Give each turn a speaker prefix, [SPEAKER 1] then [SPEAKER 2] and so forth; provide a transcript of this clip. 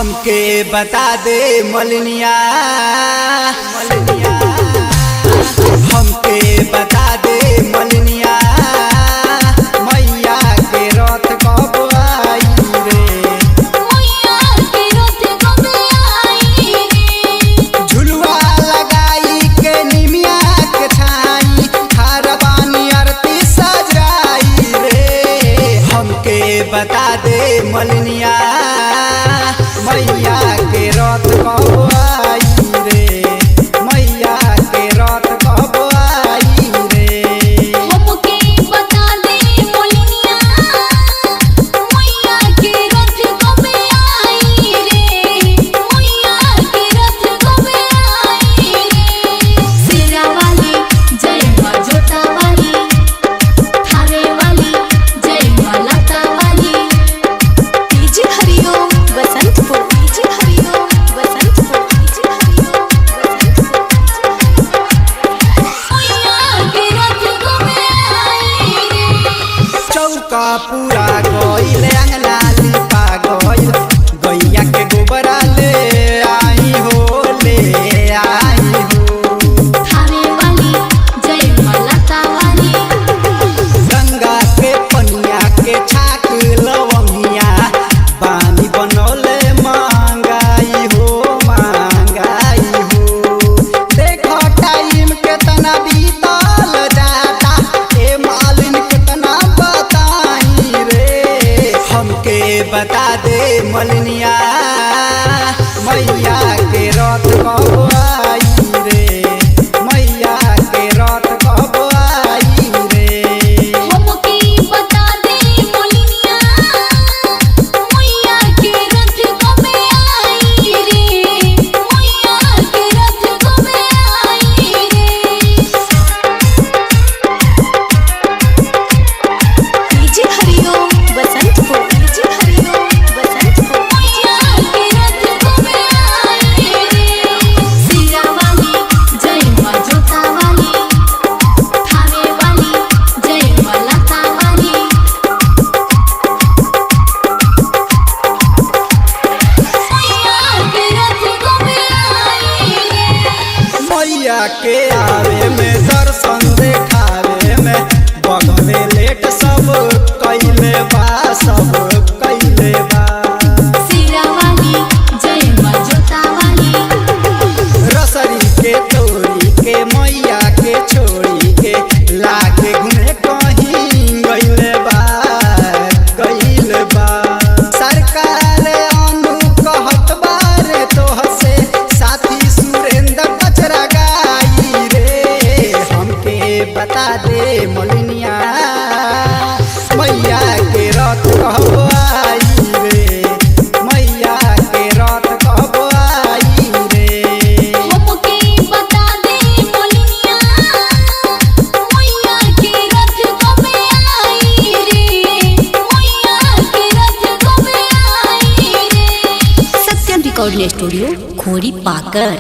[SPEAKER 1] हमके बता दे मलनिया हमके बता दे मलनिया मैया के रथ कब आई रे
[SPEAKER 2] मैया के रथ कब आई रे
[SPEAKER 1] झुलवा लगाई के निमिया के छाई हरबानी आरती सजाई रे हमके बता दे मलनिया मैया के रथ कब आई रे मैया के रथ कब आई रे
[SPEAKER 2] हमके बता दे मलनिया मैया के रथ कब आई रे मैया के रथ कब आई रे सिरा वाली जय मां जोता वाली थारे वाली जय मां लता वाली डीजे हरिओम बसंतपुर डीजे हरिओम बसंतपुर डीजे हरिओम मैया के रथ कब आई रे
[SPEAKER 1] चौका पूरा गइल अंगना लिपा गइल गैया के गोबरा ले आई हो
[SPEAKER 2] थारे वाली जय मां लता वाली
[SPEAKER 1] गंगा के पनिया के छाक लवंगिया पानी बनौले महंगाई हो देखो टाइम केतना बीतल जाता ए मालिन केतना बताई रे हमके बता दे मलनिया मैया के रथ कब आई रे मैया के रथ कब आई रे
[SPEAKER 2] हमके बता दे मलनिया मैया के रथ कब आई रे मैया के रथ कब आई रे डीजे हरिओम बसंतपुर डीजे हरिओम बसंतपुर मैया के रथ कब आई रे सिरा वाली जय मां जोता वाली थारे वाली जय मां लता वाली मैया के रथ कब आई रे
[SPEAKER 1] मैया के आवे में दर्शन देखावे में बगवे लेट सब कैले बा
[SPEAKER 2] सिरा वाली जय मां जोता वाली
[SPEAKER 1] रसरी के तोरी के मैया के छोड़ी के लागे घुमे कहीं गइले बा सरकार अनु कहत बारे तोहसे साथी सुरेंद्र कचरा गाई रे हमके बता दे मलनिया मैया के रथ कब आई रे मैया के रथ कब आई रे
[SPEAKER 2] हमके बता दे मलनिया मैया के रथ कब आई रे मैया के रथ कब आई रे
[SPEAKER 3] सत्यम रिकॉर्डिंग स्टूडियो खोरी पाकर।